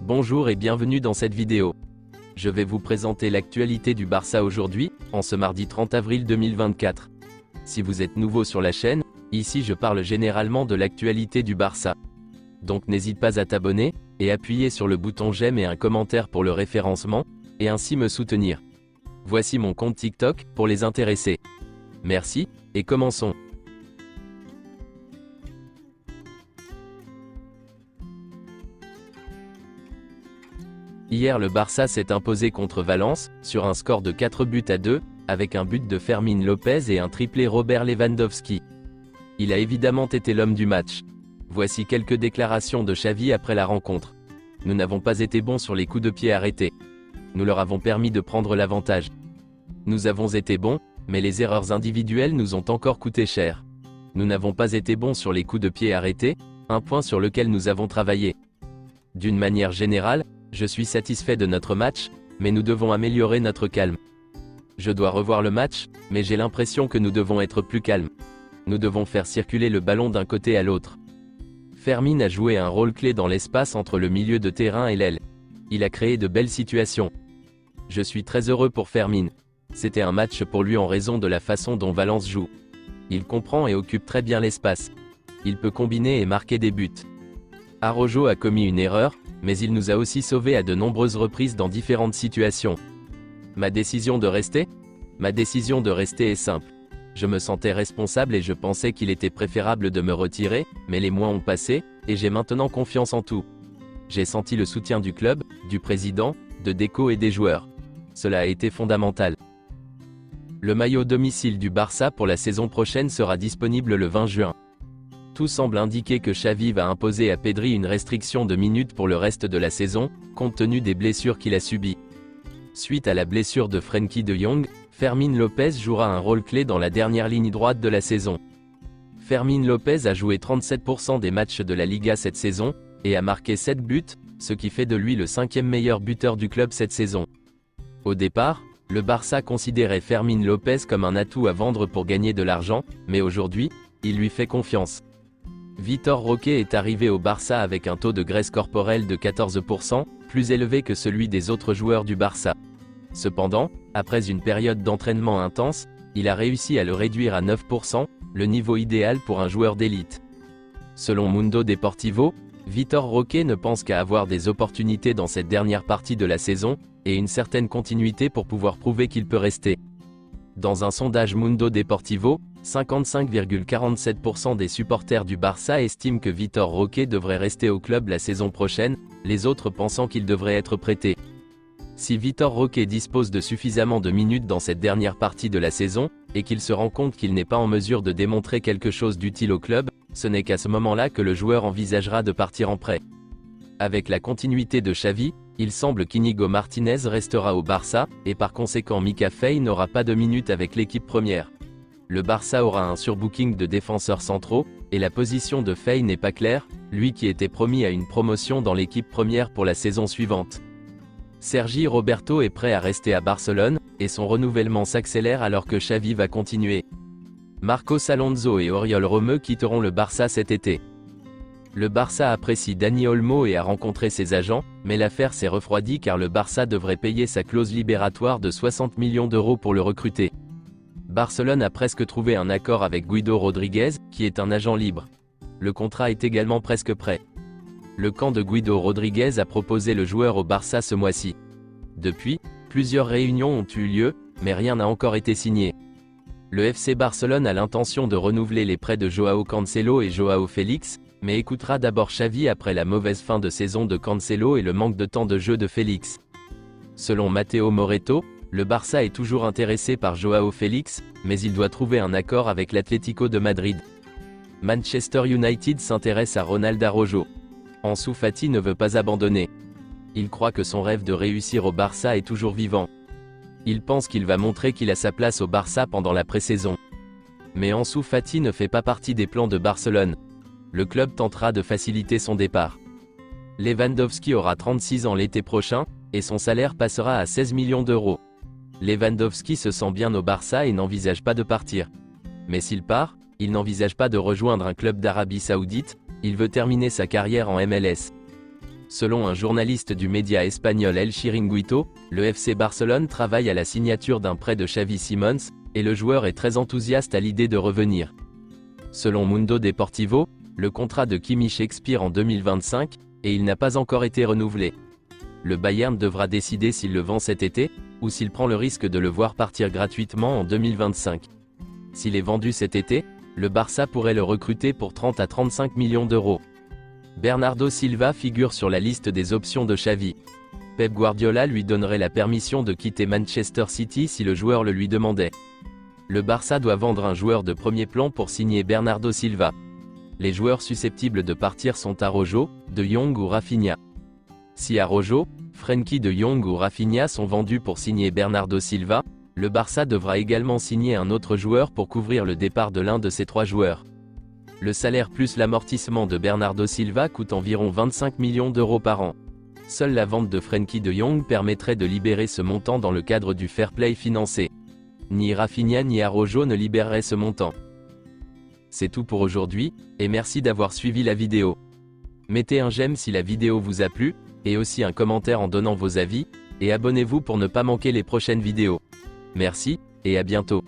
Bonjour et bienvenue dans cette vidéo. Je vais vous présenter l'actualité du Barça aujourd'hui, en ce mardi 30 avril 2024. Si vous êtes nouveau sur la chaîne, ici je parle généralement de l'actualité du Barça. Donc n'hésite pas à t'abonner, et appuyer sur le bouton j'aime et un commentaire pour le référencement, et ainsi me soutenir. Voici mon compte TikTok, pour les intéressés. Merci, et commençons. Hier le Barça s'est imposé contre Valence, sur un score de 4-2, avec un but de Fermín López et un triplé Robert Lewandowski. Il a évidemment été l'homme du match. Voici quelques déclarations de Xavi après la rencontre. Nous n'avons pas été bons sur les coups de pied arrêtés. Nous leur avons permis de prendre l'avantage. Nous avons été bons, mais les erreurs individuelles nous ont encore coûté cher. Nous n'avons pas été bons sur les coups de pied arrêtés, un point sur lequel nous avons travaillé. D'une manière générale, je suis satisfait de notre match, mais nous devons améliorer notre calme. Je dois revoir le match, mais j'ai l'impression que nous devons être plus calmes. Nous devons faire circuler le ballon d'un côté à l'autre. Fermín a joué un rôle clé dans l'espace entre le milieu de terrain et l'aile. Il a créé de belles situations. Je suis très heureux pour Fermín. C'était un match pour lui en raison de la façon dont Valence joue. Il comprend et occupe très bien l'espace. Il peut combiner et marquer des buts. Araujo a commis une erreur, mais il nous a aussi sauvés à de nombreuses reprises dans différentes situations. Ma décision de rester ? Ma décision de rester est simple. Je me sentais responsable et je pensais qu'il était préférable de me retirer, mais les mois ont passé, et j'ai maintenant confiance en tout. J'ai senti le soutien du club, du président, de Deco et des joueurs. Cela a été fondamental. Le maillot domicile du Barça pour la saison prochaine sera disponible le 20 juin. Tout semble indiquer que Xavi va imposer à Pedri une restriction de minutes pour le reste de la saison, compte tenu des blessures qu'il a subies. Suite à la blessure de Frenkie de Jong, Fermín López jouera un rôle clé dans la dernière ligne droite de la saison. Fermín López a joué 37% des matchs de la Liga cette saison, et a marqué 7 buts, ce qui fait de lui le 5e meilleur buteur du club cette saison. Au départ, le Barça considérait Fermín López comme un atout à vendre pour gagner de l'argent, mais aujourd'hui, il lui fait confiance. Vitor Roque est arrivé au Barça avec un taux de graisse corporelle de 14%, plus élevé que celui des autres joueurs du Barça. Cependant, après une période d'entraînement intense, il a réussi à le réduire à 9%, le niveau idéal pour un joueur d'élite. Selon Mundo Deportivo, Vitor Roque ne pense qu'à avoir des opportunités dans cette dernière partie de la saison, et une certaine continuité pour pouvoir prouver qu'il peut rester. Dans un sondage Mundo Deportivo, 55,47% des supporters du Barça estiment que Vitor Roque devrait rester au club la saison prochaine, les autres pensant qu'il devrait être prêté. Si Vitor Roque dispose de suffisamment de minutes dans cette dernière partie de la saison, et qu'il se rend compte qu'il n'est pas en mesure de démontrer quelque chose d'utile au club, ce n'est qu'à ce moment-là que le joueur envisagera de partir en prêt. Avec la continuité de Xavi, il semble qu'Iñigo Martínez restera au Barça, et par conséquent Mika Faye n'aura pas de minutes avec l'équipe première. Le Barça aura un surbooking de défenseurs centraux, et la position de Faye n'est pas claire, lui qui était promis à une promotion dans l'équipe première pour la saison suivante. Sergi Roberto est prêt à rester à Barcelone, et son renouvellement s'accélère alors que Xavi va continuer. Marcos Alonso et Oriol Romeu quitteront le Barça cet été. Le Barça apprécie Dani Olmo et a rencontré ses agents, mais l'affaire s'est refroidie car le Barça devrait payer sa clause libératoire de 60 millions d'euros pour le recruter. Barcelone a presque trouvé un accord avec Guido Rodriguez, qui est un agent libre. Le contrat est également presque prêt. Le camp de Guido Rodriguez a proposé le joueur au Barça ce mois-ci. Depuis, plusieurs réunions ont eu lieu, mais rien n'a encore été signé. Le FC Barcelone a l'intention de renouveler les prêts de Joao Cancelo et Joao Félix, mais écoutera d'abord Xavi après la mauvaise fin de saison de Cancelo et le manque de temps de jeu de Félix. Selon Matteo Moretto, le Barça est toujours intéressé par Joao Félix, mais il doit trouver un accord avec l'Atlético de Madrid. Manchester United s'intéresse à Ronald Araujo. Ansu Fati ne veut pas abandonner. Il croit que son rêve de réussir au Barça est toujours vivant. Il pense qu'il va montrer qu'il a sa place au Barça pendant la pré-saison. Mais Ansu Fati ne fait pas partie des plans de Barcelone. Le club tentera de faciliter son départ. Lewandowski aura 36 ans l'été prochain, et son salaire passera à 16 millions d'euros. Lewandowski se sent bien au Barça et n'envisage pas de partir. Mais s'il part, il n'envisage pas de rejoindre un club d'Arabie Saoudite, il veut terminer sa carrière en MLS. Selon un journaliste du média espagnol El Chiringuito, le FC Barcelone travaille à la signature d'un prêt de Xavi Simons, et le joueur est très enthousiaste à l'idée de revenir. Selon Mundo Deportivo, le contrat de Kimmich expire en 2025, et il n'a pas encore été renouvelé. Le Bayern devra décider s'il le vend cet été, ou s'il prend le risque de le voir partir gratuitement en 2025. S'il est vendu cet été, le Barça pourrait le recruter pour 30 à 35 millions d'euros. Bernardo Silva figure sur la liste des options de Xavi. Pep Guardiola lui donnerait la permission de quitter Manchester City si le joueur le lui demandait. Le Barça doit vendre un joueur de premier plan pour signer Bernardo Silva. Les joueurs susceptibles de partir sont Araujo, De Jong ou Rafinha. Si Araujo, Frenkie de Jong ou Rafinha sont vendus pour signer Bernardo Silva, le Barça devra également signer un autre joueur pour couvrir le départ de l'un de ces trois joueurs. Le salaire plus l'amortissement de Bernardo Silva coûte environ 25 millions d'euros par an. Seule la vente de Frenkie de Jong permettrait de libérer ce montant dans le cadre du fair play financier. Ni Rafinha ni Araujo ne libéreraient ce montant. C'est tout pour aujourd'hui, et merci d'avoir suivi la vidéo. Mettez un j'aime si la vidéo vous a plu, et aussi un commentaire en donnant vos avis, et abonnez-vous pour ne pas manquer les prochaines vidéos. Merci, et à bientôt.